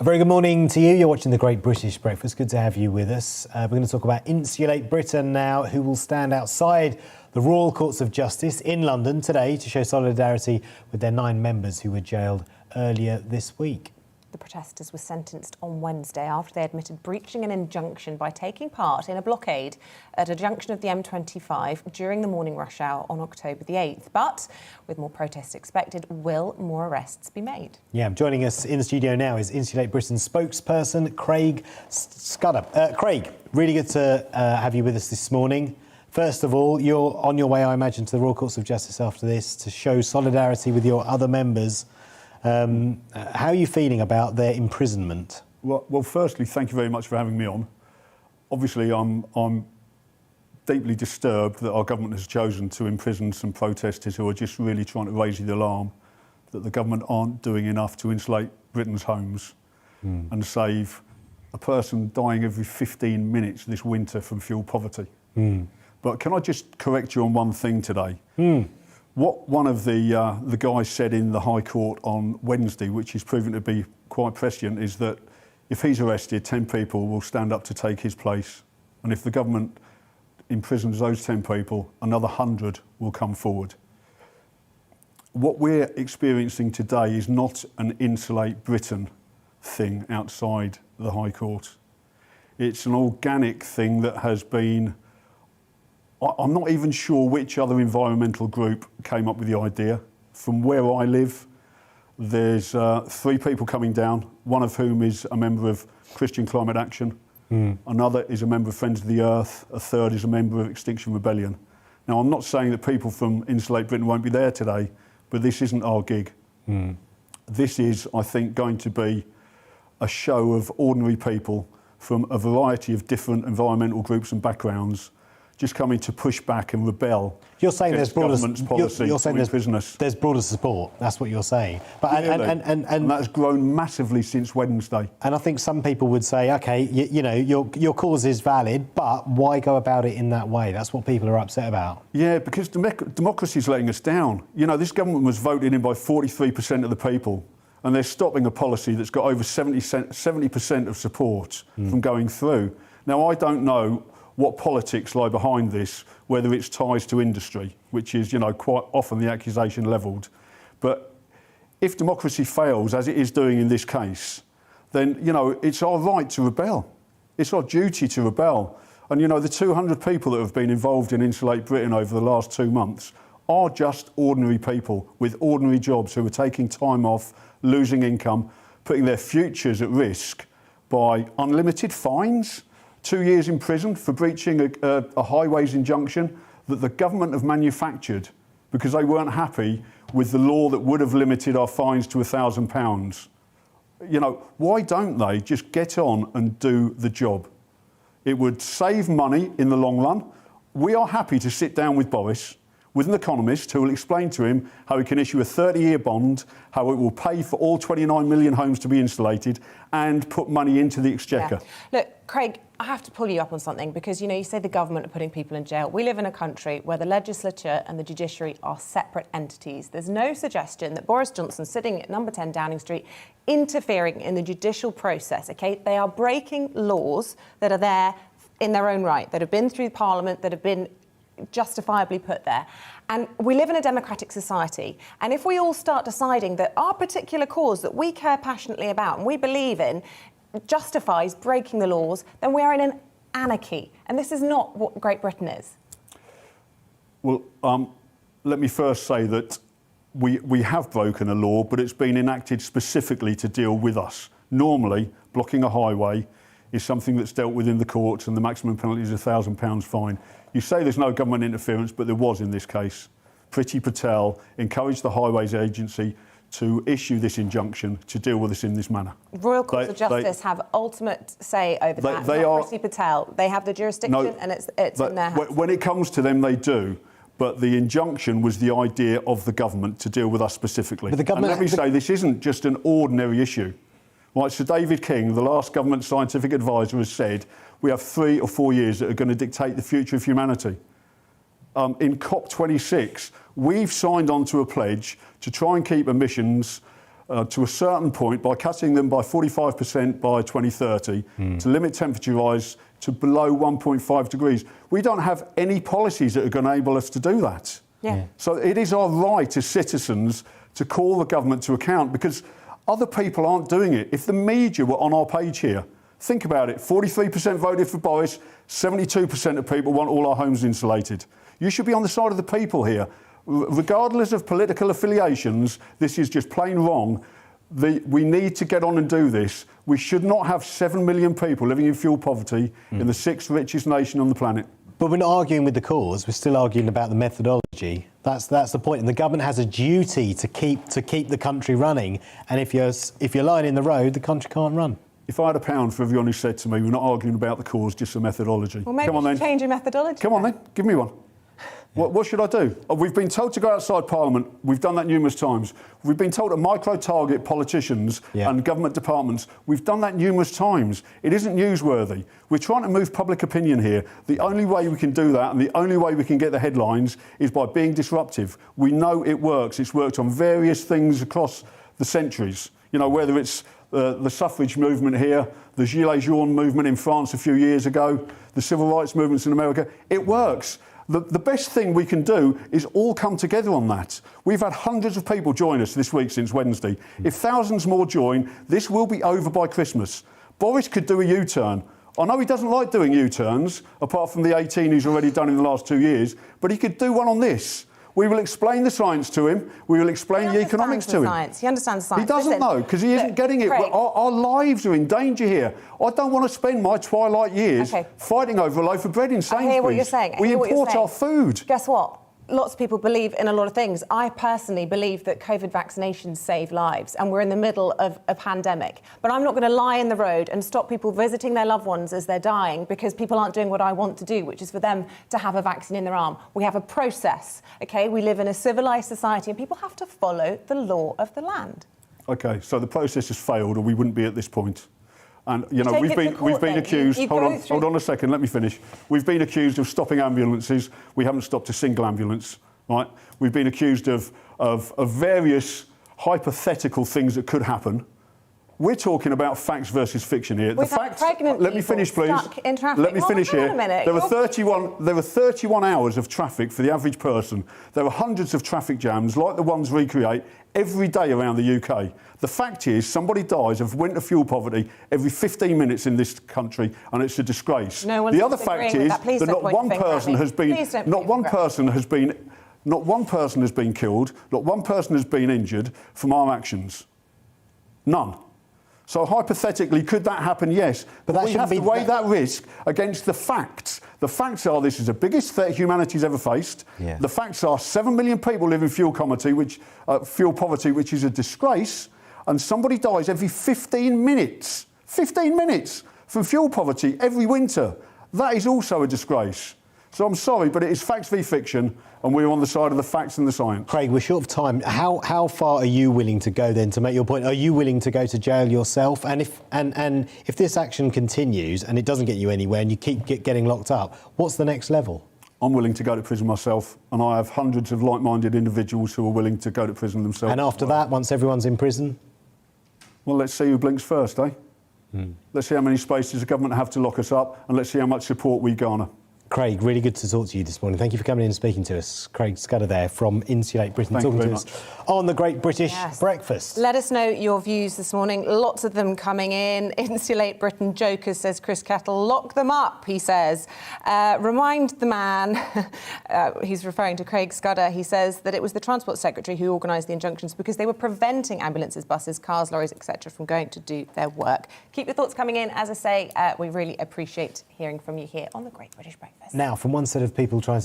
A very good morning to you. You're watching the Great British Breakfast. Good to have you with us. We're going to talk about Insulate Britain now, who will stand outside the Royal Courts of Justice in London today to show solidarity with their 9 members who were jailed earlier this week. The protesters were sentenced on Wednesday after they admitted breaching an injunction by taking part in a blockade at a junction of the M25 during the morning rush hour on October the 8th. But with more protests expected, will more arrests be made? Yeah, joining us in the studio now is Insulate Britain spokesperson Craig Scudder. Craig, really good to have you with us this morning. First of all, you're on your way, I imagine, to the Royal Courts of Justice after this to show solidarity with your other members. How are you feeling about their imprisonment? Well, firstly, thank you very much for having me on. Obviously, I'm deeply disturbed that our government has chosen to imprison some protesters who are just really trying to raise the alarm that the government aren't doing enough to insulate Britain's homes and save a person dying every 15 minutes this winter from fuel poverty. But can I just correct you on one thing today? What one of the guys said in the High Court on Wednesday, which is proving to be quite prescient, is that if he's arrested, 10 people will stand up to take his place. And if the government imprisons those 10 people, another 100 will come forward. What we're experiencing today is not an Insulate Britain thing outside the High Court. It's an organic thing that has been... I'm not even sure which other environmental group came up with the idea. From where I live, there's 3 people coming down, one of whom is a member of Christian Climate Action, another is a member of Friends of the Earth, a third is a member of Extinction Rebellion. Now, I'm not saying that people from Insulate Britain won't be there today, but this isn't our gig. This is, I think, going to be a show of ordinary people from a variety of different environmental groups and backgrounds just coming to push back and rebel. You're saying there's broader policy. You're saying there's broader support. That's what you're saying. But really? and that's grown massively since Wednesday. And I think some people would say, OK, you know, your cause is valid, but why go about it in that way? That's what people are upset about. Yeah, because democracy is letting us down. You know, this government was voted in by 43% of the people, and they're stopping a policy that's got over 70% of support from going through. Now, I don't know what politics lie behind this, whether it's ties to industry, which is, you know, quite often the accusation levelled. But if democracy fails, as it is doing in this case, then, you know, it's our right to rebel. It's our duty to rebel. And, you know, the 200 people that have been involved in Insulate Britain over the last 2 months are just ordinary people with ordinary jobs who are taking time off, losing income, putting their futures at risk by unlimited fines, 2 years in prison for breaching a highways injunction that the government have manufactured because they weren't happy with the law that would have limited our fines to £1,000. You know, why don't they just get on and do the job? It would save money in the long run. We are happy to sit down with Boris, with an economist who will explain to him how he can issue a 30-year bond, how it will pay for all 29 million homes to be insulated and put money into the exchequer. Yeah. Look, Craig, I have to pull you up on something because, you know, you say the government are putting people in jail. We live in a country where the legislature and the judiciary are separate entities. There's no suggestion that Boris Johnson sitting at number 10 Downing Street interfering in the judicial process, OK? They are breaking laws that are there in their own right, that have been through Parliament, that have been justifiably put there. And we live in a democratic society. And if we all start deciding that our particular cause that we care passionately about and we believe in justifies breaking the laws, then we are in an anarchy. And this is not what Great Britain is. Well, let me first say that we have broken a law, but it's been enacted specifically to deal with us. Normally, blocking a highway is something that's dealt with in the courts and the maximum penalty is a £1,000 fine. You say there's no government interference, but there was in this case. Priti Patel encouraged the Highways Agency to issue this injunction to deal with this in this manner. Royal Courts of Justice have ultimate say over that. Not Priti Patel. They have the jurisdiction and it's in their hands. When it comes to them, they do. But the injunction was the idea of the government to deal with us specifically. And let me say, this isn't just an ordinary issue. Right, Sir David King, the last government scientific advisor, has said we have 3 or 4 years that are going to dictate the future of humanity. In COP26, we've signed on to a pledge to try and keep emissions to a certain point by cutting them by 45% by 2030 to limit temperature rise to below 1.5 degrees. We don't have any policies that are going to enable us to do that. Yeah. So it is our right as citizens to call the government to account, because other people aren't doing it. If the media were on our page here, think about it, 43% voted for Boris, 72% of people want all our homes insulated. You should be on the side of the people here. Regardless of political affiliations, this is just plain wrong. We need to get on and do this. We should not have 7 million people living in fuel poverty in the 6th richest nation on the planet. But we're not arguing with the cause, we're still arguing about the methodology. That's the point. And the government has a duty to keep the country running. And if you're lying in the road, the country can't run. If I had £1 for everyone who said to me, we're not arguing about the cause, just the methodology. Well, maybe Come on, you then. should change your methodology. Come on then, give me one. What should I do? We've been told to go outside Parliament. We've done that numerous times. We've been told to micro-target politicians and government departments. We've done that numerous times. It isn't newsworthy. We're trying to move public opinion here. The only way we can do that and the only way we can get the headlines is by being disruptive. We know it works. It's worked on various things across the centuries. You know, whether it's the suffrage movement here, the Gilets jaunes movement in France a few years ago, the civil rights movements in America. It works. The best thing we can do is all come together on that. We've had hundreds of people join us this week since Wednesday. If thousands more join, this will be over by Christmas. Boris could do a U-turn. I know he doesn't like doing U-turns, apart from the 18 he's already done in the last 2 years, but he could do one on this. We will explain the science to him. We will explain the economics to him. He understands the science. He doesn't know, because he isn't getting it. Craig, Our lives are in danger here. I don't want to spend my twilight years fighting over a loaf of bread in Sainsbury's. I hear what you're saying. We import our food. Guess what? Lots of people believe in a lot of things. I personally believe that COVID vaccinations save lives, and we're in the middle of a pandemic. But I'm not going to lie in the road and stop people visiting their loved ones as they're dying because people aren't doing what I want to do, which is for them to have a vaccine in their arm. We have a process, OK? We live in a civilised society and people have to follow the law of the land. OK, so the process has failed or we wouldn't be at this point. And, you know, we've been accused... Hold on a second, let me finish. We've been accused of stopping ambulances. We haven't stopped a single ambulance, right? We've been accused of various hypothetical things that could happen. We're talking about facts versus fiction here. We've had pregnant let me finish, please. In traffic. Let me finish here. On a minute. There were 31 hours of traffic for the average person. There were hundreds of traffic jams, like the ones we create, every day around the UK. The fact is, somebody dies of winter fuel poverty every 15 minutes in this country, and it's a disgrace. No one's the other fact is that not one person has been killed, not one person has been injured from our actions. None. So hypothetically, could that happen? Yes. But we have to weigh that risk against the facts. The facts are this is the biggest threat humanity's ever faced. Yeah. The facts are 7 million people live in fuel poverty, which is a disgrace. And somebody dies every 15 minutes. 15 minutes from fuel poverty every winter. That is also a disgrace. So I'm sorry, but it is facts v fiction, and we're on the side of the facts and the science. Craig, we're short of time. How far are you willing to go then to make your point? Are you willing to go to jail yourself? And if this action continues and it doesn't get you anywhere and you keep getting locked up, what's the next level? I'm willing to go to prison myself, and I have hundreds of like-minded individuals who are willing to go to prison themselves. And after that, once everyone's in prison? Well, let's see who blinks first, eh? Let's see how many spaces the government have to lock us up, and let's see how much support we garner. Craig, really good to talk to you this morning. Thank you for coming in and speaking to us. Craig Scudder there from Insulate Britain, talking to us on the Great British Breakfast. Let us know your views this morning. Lots of them coming in. Insulate Britain jokers, says Chris Kettle. Lock them up, he says. Remind the man, he's referring to Craig Scudder, he says that it was the Transport Secretary who organised the injunctions because they were preventing ambulances, buses, cars, lorries, etc. from going to do their work. Keep your thoughts coming in. As I say, we really appreciate hearing from you here on the Great British Breakfast. Now, from one set of people trying to